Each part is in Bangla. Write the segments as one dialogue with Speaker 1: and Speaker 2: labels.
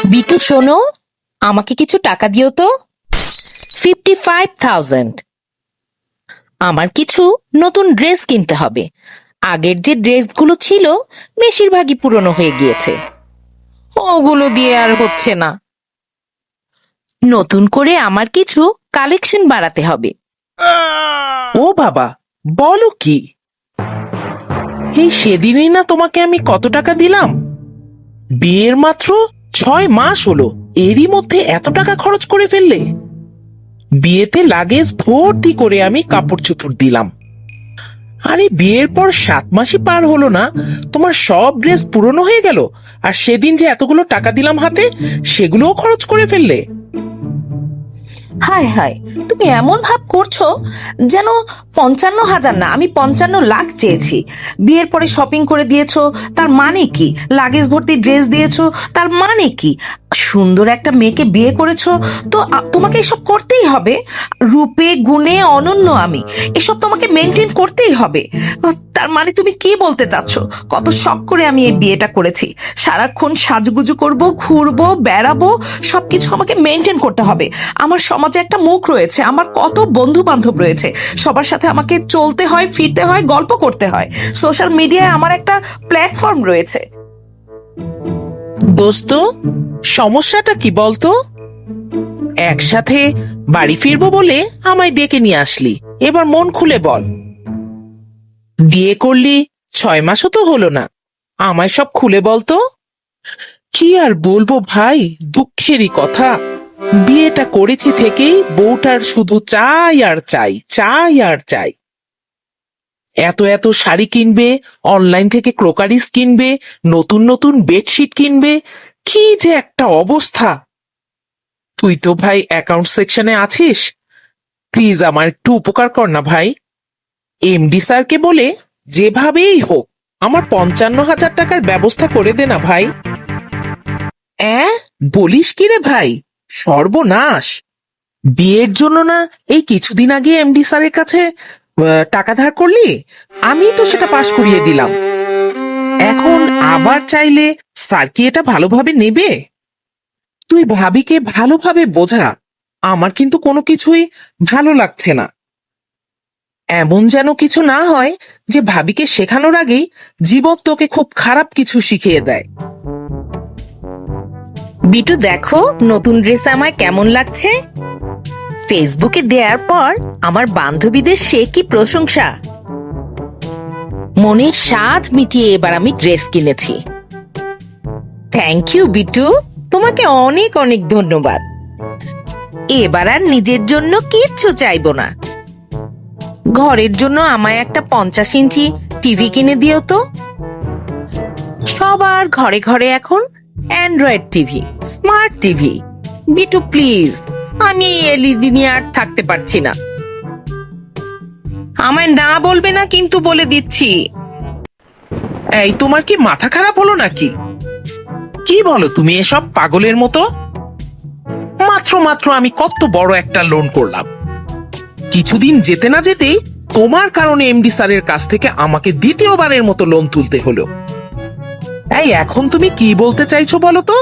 Speaker 1: বিটু শোনো, আমাকে কিছু টাকা দিও তো। 55,000। আমার কিছু নতুন ড্রেস কিনতে হবে। আগের যে ড্রেসগুলো ছিল বেশিরভাগই পুরনো হয়ে গিয়েছে, ওগুলো দিয়ে আর হচ্ছে না। নতুন করে আমার কিছু কালেকশন বাড়াতে হবে।
Speaker 2: ও বাবা, বলো কি? এই সেদিনই না তোমাকে আমি কত টাকা দিলাম? বিয়ের মাত্র 6 মাস হলো, এরই মধ্যে এত টাকা খরচ করে ফেললে? বিয়েতে লাগেজ ভর্তি করে আমি কাপড় চোপড় দিলাম। আরে বিয়ের পর 7 মাসই পার হলো না, তোমার সব ড্রেস পুরনো হয়ে গেল, আর সেদিন যে এতগুলো টাকা দিলাম হাতে, সেগুলোও খরচ করে ফেললে।
Speaker 1: হায় হায়, তুমি এমন ভাব করছো যেন 55,000 না, আমি 55 লাখ চেয়েছি। বিয়ের পরে শপিং করে দিয়েছো, তার মানে কি? লাগেজ ভর্তি ড্রেস দিয়েছো, তার মানে কি? সুন্দর একটা মেয়েকে বিয়ে করেছো, তো তোমাকে এসব করতেই হবে। রূপে গুণে অনন্য আমি, এসব তোমাকে মেনটেন করতেই হবে। তার মানে তুমি কি বলতে চাচ্ছ? কত শখ করে আমি এই বিয়েটা করেছি, সারাক্ষণ সাজুগুজু করব, ঘুরবো, বেড়াবো, সবকিছু আমাকে মেনটেন করতে হবে। আমার সমাজে একটা মুখ রয়েছে, আমার কত বন্ধু বান্ধব রয়েছে, সবার সাথে আমাকে চলতে হয়, ফিরতে হয়, গল্প করতে হয়। সোশ্যাল মিডিয়ায় আমার একটা প্ল্যাটফর্ম রয়েছে।
Speaker 2: দোস্ত, সমস্যাটা কি বলতো? একসাথে বাড়ি ফিরবো বলে আমায় ডেকে নিয়ে আসলি, এবার মন খুলে বল। বিয়ে করলি 6 মাসও তো হলো না, আমায় সব খুলে বলতো। কি আর বলবো ভাই, দুঃখেরই কথা। বিয়েটা করেছি থেকেই বউটার শুধু চাই আর চাই, চাই আর চাই। এত এত শাড়ি কিনবে, অনলাইন থেকে ক্রোকারিস কিনবে, নতুন নতুন বেডশিট কিনবে, কি যে একটা অবস্থা। তুই তো ভাই অ্যাকাউন্ট সেকশনে আছিস, প্লিজ আমার একটু উপকার কর না ভাই। এমডি স্যারকে বলে যেভাবেই হোক আমার 55,000 টাকার ব্যবস্থা করে দে না ভাই। বলিস কি রে ভাই, সর্বনাশ! বিয়ের জন্য না এই কিছুদিন আগে এমডি স্যারের কাছে টাকা ধার করলি, আমি তো সেটা পাশ করিয়ে দিলাম। এখন আবার চাইলে স্যার কি এটা ভালোভাবে নেবে? তুই ভাবিকে ভালোভাবে বোঝা, আমার কিন্তু কোনো কিছুই ভালো লাগছে না। এমন যেন কিছু না হয় যে ভাবিকে শেখানোর আগেই জীবন তোকে খুব খারাপ কিছু শিখিয়ে দেয়।
Speaker 1: বিটু দেখো, নতুন ড্রেস আমায় কেমন লাগছে। ফেসবুকে দেওয়ার পর আমার বান্ধবীদের সে কি প্রশংসা। মনের স্বাদ মিটিয়ে এবার আমি ড্রেস কিনেছি। থ্যাংক ইউ বিটু, তোমাকে অনেক অনেক ধন্যবাদ। এবার আর নিজের জন্য কিচ্ছু চাইবো না। ঘরের জন্য আমায় একটা 50 ইঞ্চি টিভি কিনে দিও তো। সবার ঘরে ঘরে এখন অ্যান্ড্রয়েড টিভি, স্মার্ট টিভি। বিটু প্লিজ, আমি এই এলইডি নিয়ে আর থাকতে পারছি না। আমায় না বলবে না কিন্তু, বলে দিচ্ছি।
Speaker 2: এই তোমার কি মাথা খারাপ হলো নাকি? কি বলো তুমি এসব পাগলের মতো? মাত্র মাত্র আমি কত বড় একটা লোন করলাম, কিছুদিন যেতে না যেতেই তোমার কারণে এমডি স্যারের কাছ থেকে আমাকে দ্বিতীয়বারের মতো লোন তুলতে হলো। এই এখন তুমি কি বলতে চাইছো বলো তো?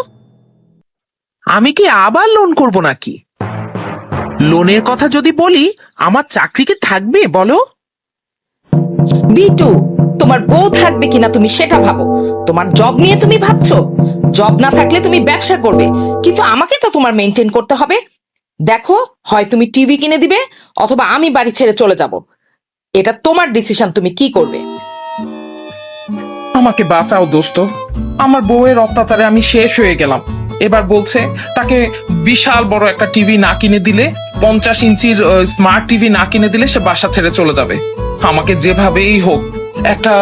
Speaker 2: আমি কি আবার লোন করব নাকি? লোনের কথা যদি বলি, আমার চাকরি কি থাকবে বলো?
Speaker 1: বিটু, তোমার বউ থাকবে কিনা তুমি সেটা ভাবো। তোমার জব নিয়ে তুমি ভাবছো। জব না থাকলে তুমি ব্যবসা করবে, কিন্তু আমাকে তো তোমার মেনটেন করতে হবে। দেখো, হয় তুমি টিভি কিনে দিবে, অথবা আমি বাড়ি ছেড়ে চলে যাব। এটা তোমার ডিসিশন, তুমি কি করবে।
Speaker 2: আমাকে বাঁচাও দোস্ত, আমার বউয়ের অত্যাচারে আমি শেষ হয়ে গেলাম। এবার বলছে তাকে বিশাল বড় একটা টিভি না কিনে দিলে, 50 ইঞ্চির স্মার্ট টিভি না কিনে দিলে সে বাসা ছেড়ে চলে যাবে। আমাকে যেভাবেই হোক একটা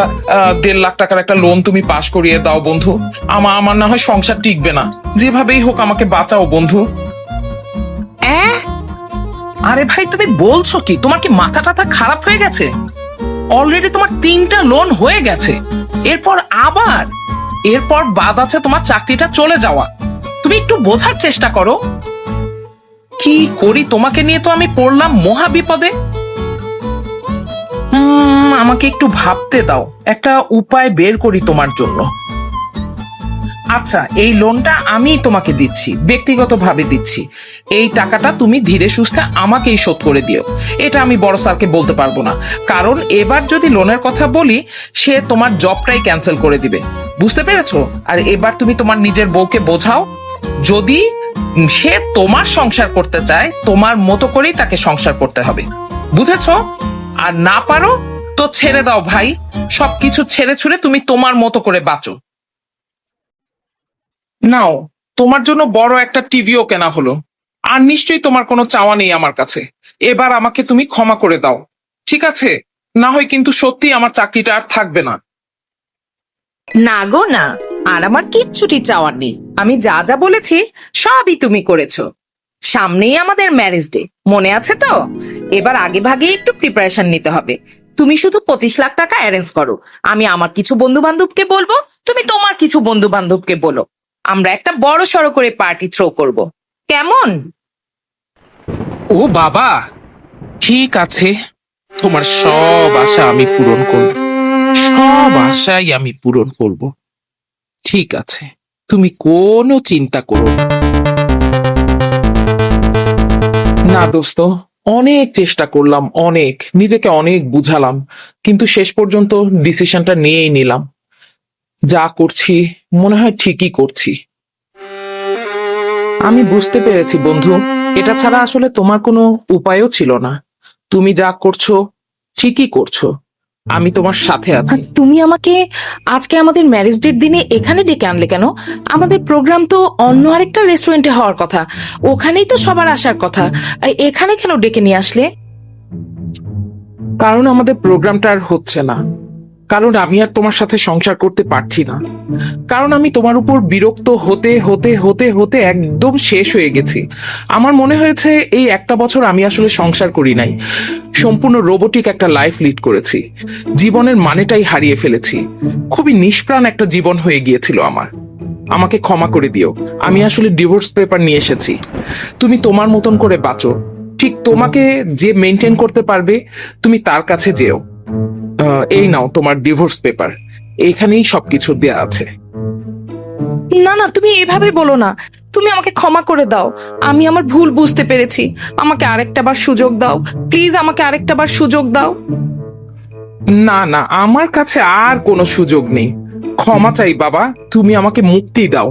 Speaker 2: 1.5 লাখ টাকার একটা লোন তুমি পাশ করিয়ে দাও বন্ধু। আমার না হয় সংসার টিকবে না, যেভাবেই হোক আমাকে বাঁচাও বন্ধু। আরে ভাই তুমি বলছো কি? তোমার কি মাথা টাথা খারাপ হয়ে গেছে? অলরেডি তোমার 3টা লোন হয়ে গেছে, এরপর বাদ আছে তোমার চাকরিটা চলে যাওয়া। তুমি একটু বোঝার চেষ্টা করো। কি করি তোমাকে নিয়ে, তো আমি পড়লাম মহা বিপদে। আমাকে একটু ভাবতে দাও, একটা উপায় বের করি তোমার জন্য। আচ্ছা, এই লোনটা আমি তোমাকে দিচ্ছি, ব্যক্তিগতভাবে দিচ্ছি। এই টাকাটা তুমি ধীরে সুস্থে আমাকেই শোধ করে দিও। এটা আমি বড় স্যারকে বলতে পারবো না, কারণ এবার যদি লোনের কথা বলি সে তোমার জবটাই ক্যান্সেল করে দিবে। বুঝতে পেরেছো? আর এবার তুমি তোমার নিজের বউকে বোঝাও, যদি সে তোমার সংসার করতে চায় তোমার মতো করেই তাকে সংসার করতে হবে। বুঝেছো? আর না পারো তো ছেড়ে দাও ভাই, সবকিছু ছেড়ে ছুড়ে তুমি তোমার মতো করে বাঁচো। নাও, তোমার জন্য বড় একটা টিভিও কেনা হলো। আর নিশ্চয়ই তোমার কোনো চাওয়া নেই আমার কাছে। এবার আমাকে তুমি ক্ষমা করে দাও, ঠিক আছে? না হয় কিন্তু সত্যি আমার চাকরিটা আর থাকবে না।
Speaker 1: না গো না, আর আমার কিচ্ছুটি চাওয়ার নেই। আমি যা যা বলেছি সবই তুমি করেছো। সামনেই আমাদের ম্যারেজ ডে, মনে আছে তো? এবার আগে ভাগে একটু প্রিপারেশন নিতে হবে। তুমি শুধু 25 লাখ টাকা অ্যারেঞ্জ করো, আমি আমার কিছু বন্ধু বান্ধবকে বলবো, তুমি তোমার কিছু বন্ধু বান্ধবকে বলো। আমরা একটা বড় সড়ো করে পার্টি থ্রো করব, কেমন?
Speaker 2: ও বাবা, ঠিক আছে, তোমার সব আশা আমি পূরণ করব, সব আশাই আমি পূরণ করব। ঠিক আছে, তুমি কোনো চিন্তা করো না। না দোস্ত, অনেক চেষ্টা করলাম, অনেক নিজেকে অনেক বুঝালাম, কিন্তু শেষ পর্যন্ত ডিসিশনটা নিয়েই নিলাম। যা করছি মনে হয় ঠিকই করছি। আমি বুঝতে পেরেছি বন্ধু, এটা ছাড়া আসলে তোমার কোনো উপায়ও ছিল না। তুমি যা করছো ঠিকই করছো, আমি তোমার সাথে আছি।
Speaker 1: তুমি আমাকে আজকে আমাদের ম্যারেজ ডের দিনে এখানে ডেকে আনলে কেন? আমাদের প্রোগ্রাম তো অন্য আরেকটা রেস্টুরেন্টে হওয়ার কথা, ওখানেই তো সবার আসার কথা। এখানে কেন ডেকে নিয়ে আসলে?
Speaker 2: কারণ আমাদের প্রোগ্রামটা আর হচ্ছে না, কারণ আমি আর তোমার সাথে সংসার করতে পারছি না, কারণ আমি তোমার উপর বিরক্ত হতে হতে হতে হতে একদম শেষ হয়ে গেছি। আমার মনে হয়েছে এই একটা বছর আমি আসলে সংসার করি নাই, সম্পূর্ণ রোবোটিক একটা লাইফ লিড করেছি, জীবনের মানেটাই হারিয়ে ফেলেছি। খুবই নিষ্প্রাণ একটা জীবন হয়ে গিয়েছিল আমার। আমাকে ক্ষমা করে দিও, আমি আসলে ডিভোর্স পেপার নিয়ে এসেছি। তুমি তোমার মতন করে বাঁচো, ঠিক তোমাকে যে মেনটেন করতে পারবে তুমি তার কাছে যেও। এই নাও তোমার ডিভোর্স পেপার, এইখানেই সবকিছু দেয়া আছে।
Speaker 1: না না, তুমি এভাবে বলো না। তুমি আমাকে ক্ষমা করে দাও, আমি আমার ভুল বুঝতে পেরেছি। আমাকে আরেকটা বার সুযোগ দাও, প্লিজ আমাকে আরেকটা বার সুযোগ দাও।
Speaker 2: না না, আমার কাছে আর কোনো সুযোগ নেই। ক্ষমা চাই বাবা, তুমি আমাকে মুক্তি দাও।